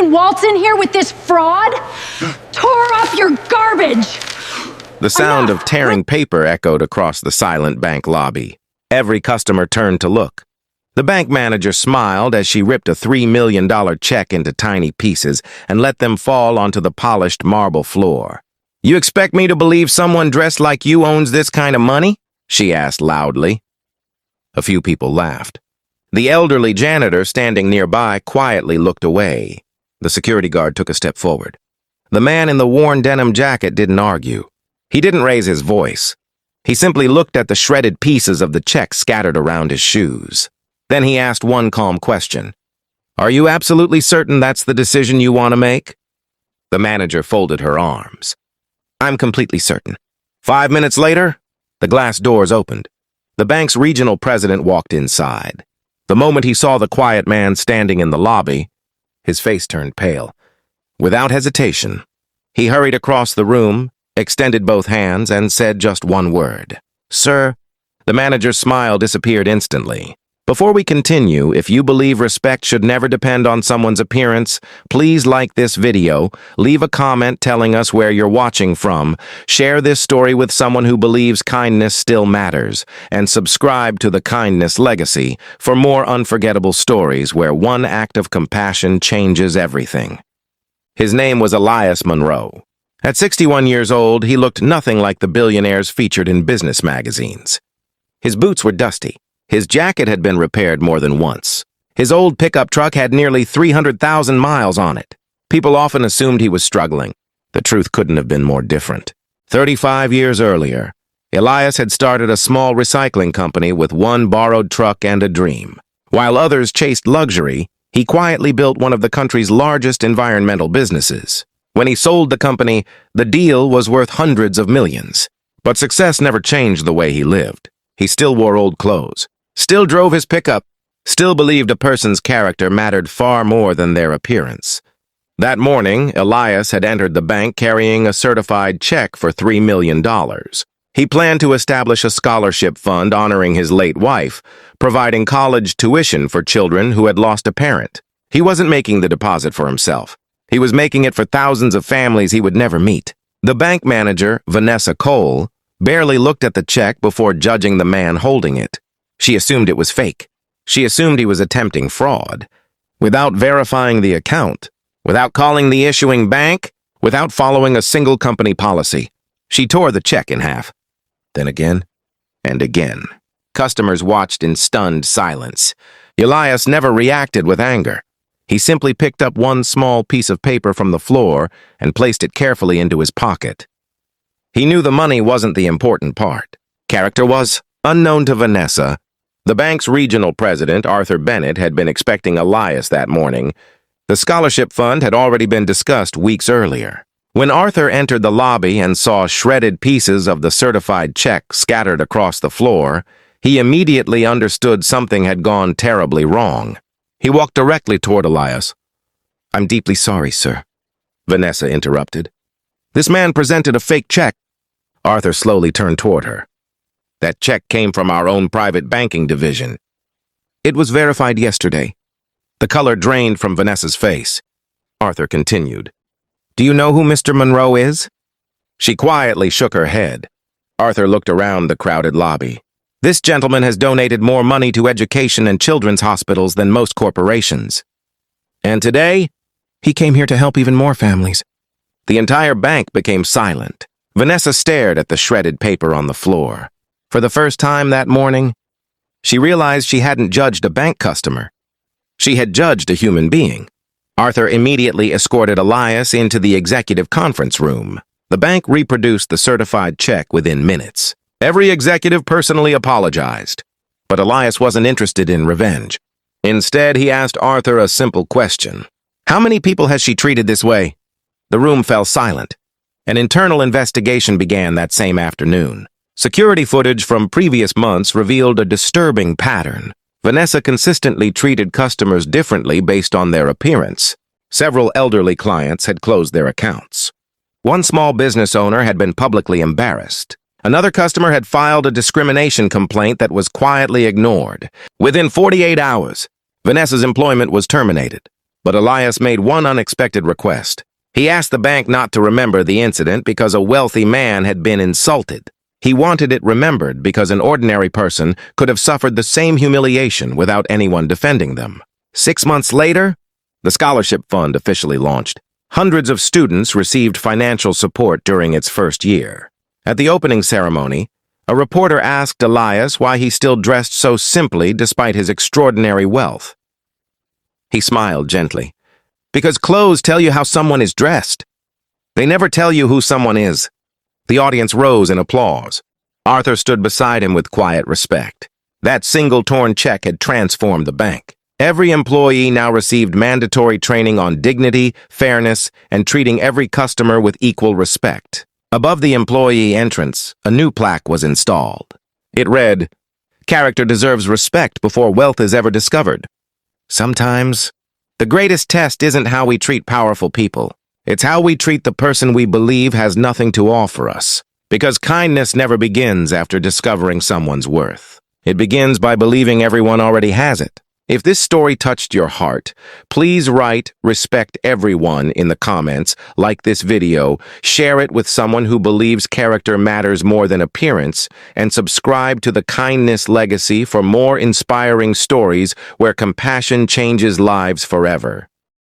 can waltz in here with this fraud? Tore up your garbage! The sound of tearing paper echoed across the silent bank lobby. Every customer turned to look. The bank manager smiled as she ripped a $3 million check into tiny pieces and let them fall onto the polished marble floor. "You expect me to believe someone dressed like you owns this kind of money?" she asked loudly. A few people laughed. The elderly janitor standing nearby quietly looked away. The security guard took a step forward. The man in the worn denim jacket didn't argue. He didn't raise his voice. He simply looked at the shredded pieces of the check scattered around his shoes. Then he asked one calm question. "Are you absolutely certain that's the decision you want to make?" The manager folded her arms. "I'm completely certain." 5 minutes later, the glass doors opened. The bank's regional president walked inside. The moment he saw the quiet man standing in the lobby, his face turned pale. Without hesitation, he hurried across the room, extended both hands, and said just one word. "Sir." The manager's smile disappeared instantly. "Before we continue, if you believe respect should never depend on someone's appearance, please like this video, leave a comment telling us where you're watching from, share this story with someone who believes kindness still matters, and subscribe to the Kindness Legacy for more unforgettable stories where one act of compassion changes everything." His name was Elias Monroe. At 61 years old, he looked nothing like the billionaires featured in business magazines. His boots were dusty. His jacket had been repaired more than once. His old pickup truck had nearly 300,000 miles on it. People often assumed he was struggling. The truth couldn't have been more different. 35 years earlier, Elias had started a small recycling company with one borrowed truck and a dream. While others chased luxury, he quietly built one of the country's largest environmental businesses. When he sold the company, the deal was worth hundreds of millions. But success never changed the way he lived. He still wore old clothes, still drove his pickup, still believed a person's character mattered far more than their appearance. That morning, Elias had entered the bank carrying a certified check for $3 million. He planned to establish a scholarship fund honoring his late wife, providing college tuition for children who had lost a parent. He wasn't making the deposit for himself. He was making it for thousands of families he would never meet. The bank manager, Vanessa Cole, barely looked at the check before judging the man holding it. She assumed it was fake. She assumed he was attempting fraud. Without verifying the account, without calling the issuing bank, without following a single company policy, she tore the check in half. Then again, and again. Customers watched in stunned silence. Elias never reacted with anger. He simply picked up one small piece of paper from the floor and placed it carefully into his pocket. He knew the money wasn't the important part. Character was. Unknown to Vanessa, the bank's regional president, Arthur Bennett, had been expecting Elias that morning. The scholarship fund had already been discussed weeks earlier. When Arthur entered the lobby and saw shredded pieces of the certified check scattered across the floor, he immediately understood something had gone terribly wrong. He walked directly toward Elias. "I'm deeply sorry, sir," Vanessa interrupted. "This man presented a fake check." Arthur slowly turned toward her. "That check came from our own private banking division." "It was verified yesterday." The color drained from Vanessa's face. Arthur continued. "Do you know who Mr. Monroe is?" She quietly shook her head. Arthur looked around the crowded lobby. "This gentleman has donated more money to education and children's hospitals than most corporations. And today, he came here to help even more families." The entire bank became silent. Vanessa stared at the shredded paper on the floor. For the first time that morning, she realized she hadn't judged a bank customer. She had judged a human being. Arthur immediately escorted Elias into the executive conference room. The bank reproduced the certified check within minutes. Every executive personally apologized. But Elias wasn't interested in revenge. Instead, he asked Arthur a simple question. "How many people has she treated this way?" The room fell silent. An internal investigation began that same afternoon. Security footage from previous months revealed a disturbing pattern. Vanessa consistently treated customers differently based on their appearance. Several elderly clients had closed their accounts. One small business owner had been publicly embarrassed. Another customer had filed a discrimination complaint that was quietly ignored. Within 48 hours, Vanessa's employment was terminated. But Elias made one unexpected request. He asked the bank not to remember the incident because a wealthy man had been insulted. He wanted it remembered because an ordinary person could have suffered the same humiliation without anyone defending them. 6 months later, the scholarship fund officially launched. Hundreds of students received financial support during its first year. At the opening ceremony, a reporter asked Elias why he still dressed so simply despite his extraordinary wealth. He smiled gently. Because clothes tell you how someone is dressed. They never tell you who someone is. The audience rose in applause. Arthur stood beside him with quiet respect. That single torn check had transformed the bank. Every employee now received mandatory training on dignity, fairness, and treating every customer with equal respect. Above the employee entrance, a new plaque was installed. It read, "Character deserves respect before wealth is ever discovered." Sometimes, the greatest test isn't how we treat powerful people. It's how we treat the person we believe has nothing to offer us. Because kindness never begins after discovering someone's worth. It begins by believing everyone already has it. If this story touched your heart, please write "respect everyone" in the comments, like this video, share it with someone who believes character matters more than appearance, and subscribe to the Kindness Legacy for more inspiring stories where compassion changes lives forever.